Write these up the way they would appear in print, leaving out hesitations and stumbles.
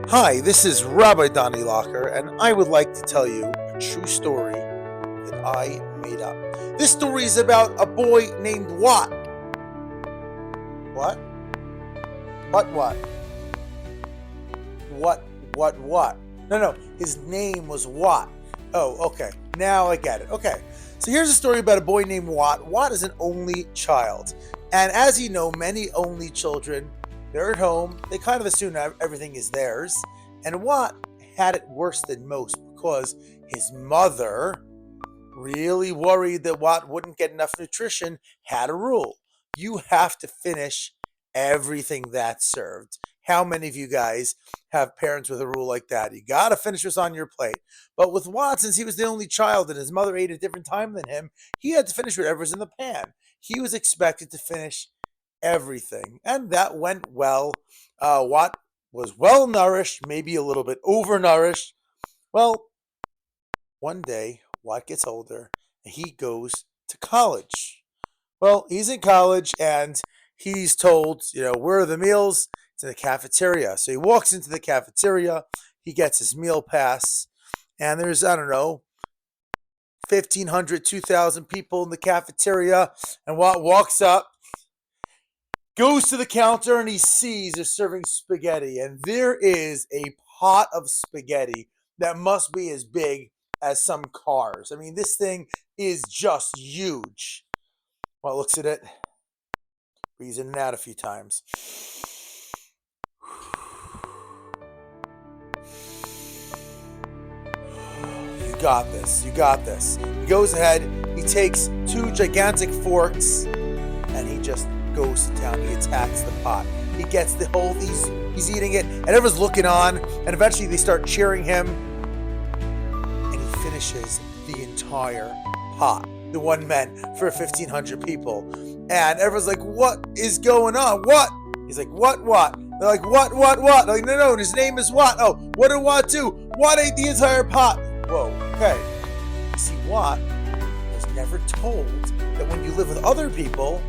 Hi, this is Rabbi Donnie Locker, and I would like to tell you a true story that I made up. This story is about a boy named Watt. What? What? What? No, his name was Watt. Oh, okay. Now I get it. Okay. So here's a story about a boy named Watt. Watt is an only child. And as you know, many only children, they're at home. They kind of assume everything is theirs. And Watt had it worse than most because his mother, really worried that Watt wouldn't get enough nutrition, had a rule. You have to finish everything that's served. How many of you guys have parents with a rule like that? You got to finish what's on your plate. But with Watt, since he was the only child and his mother ate at a different time than him, he had to finish whatever's in the pan. He was expected to finish everything. And that went well. Watt was well nourished, maybe a little bit overnourished. Well, one day, Watt gets older and he goes to college. Well, he's in college and he's told, where are the meals? It's in the cafeteria. So he walks into the cafeteria, he gets his meal pass, and there's, I don't know, 1,500, 2,000 people in the cafeteria. And Watt walks up, goes to the counter, and he sees they're serving spaghetti. And there is a pot of spaghetti that must be as big as some cars. I mean, this thing is just huge. Well, looks at it, breathes in and out a few times. You got this. He goes ahead, he takes two gigantic forks, and he just goes to town. He attacks the pot. He gets the whole, he's eating it, and everyone's looking on, and eventually they start cheering him, and he finishes the entire pot. The one meant for 1,500 people. And everyone's like, what is going on? What? He's like, what? They're like, what? They're like, no, his name is Watt. Oh, what did Watt do? Watt ate the entire pot. Whoa, okay. You see, Watt was never told that when you live with other people,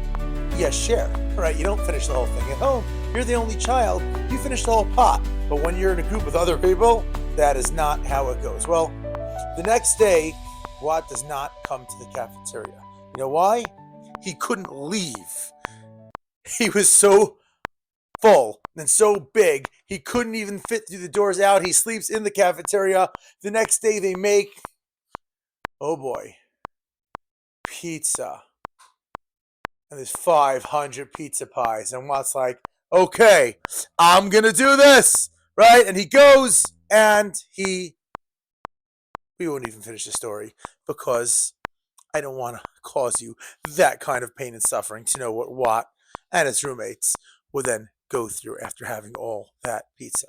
you share, right? You don't finish the whole thing at home. You're the only child. You finish the whole pot. But when you're in a group with other people, that is not how it goes. Well, the next day, Watt does not come to the cafeteria. You know why? He couldn't leave. He was so full and so big, he couldn't even fit through the doors out. He sleeps in the cafeteria. The next day they make, oh boy, pizza. And there's 500 pizza pies. And Watt's like, okay, I'm going to do this, right? And he goes and we won't even finish the story because I don't want to cause you that kind of pain and suffering to know what Watt and his roommates would then go through after having all that pizza.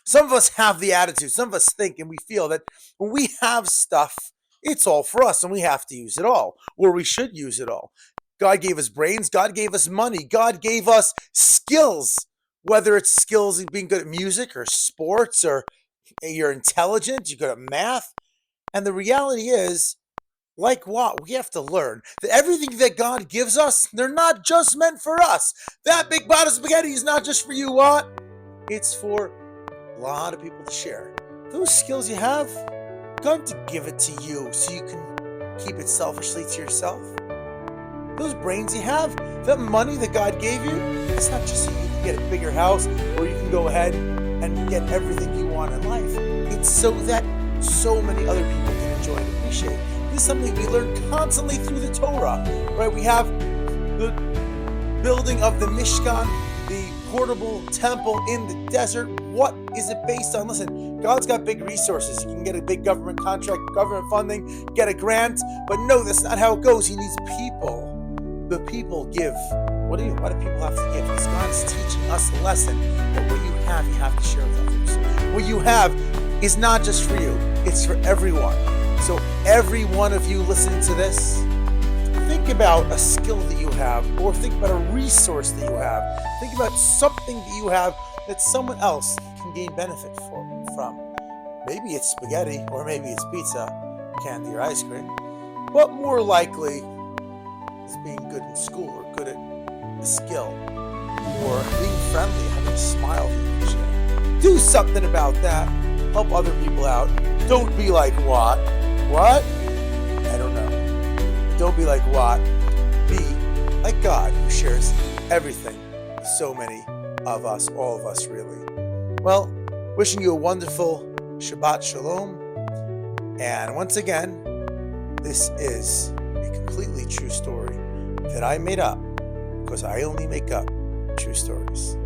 Some of us have the attitude, some of us think and we feel that when we have stuff, it's all for us and we have to use it all, or we should use it all. God gave us brains, God gave us money, God gave us skills, whether it's skills being good at music or sports or you're intelligent, you're good at math. And the reality is, like Watt, we have to learn that everything that God gives us, they're not just meant for us. That big pot of spaghetti is not just for you, Watt. It's for a lot of people to share. Those skills you have, God to give it to you so you can keep it selfishly to yourself. Those brains you have, that money that God gave you, it's not just so you can get a bigger house or you can go ahead and get everything you want in life. It's so that so many other people can enjoy and appreciate. This is something we learn constantly through the Torah, right? We have the building of the Mishkan, the portable temple in the desert. What is it based on? Listen, God's got big resources. You can get a big government contract, government funding, get a grant, but no, that's not how it goes. He needs people. The people give. What do people have to give? Because God is teaching us a lesson that what you have to share with others. What you have is not just for you, it's for everyone. So every one of you listening to this, think about a skill that you have, or think about a resource that you have. Think about something that you have that someone else can gain benefit from. Maybe it's spaghetti, or maybe it's pizza, candy, or ice cream. But more likely, it's being good in school, or good at a skill, or being friendly, having a smile that you can share. Do something about that. Help other people out. Don't be like what? What? I don't know. Don't be like what? Be like God, who shares everything with so many of us, all of us, really. Well, wishing you a wonderful Shabbat Shalom. And once again, this is a completely true story that I made up because I only make up true stories.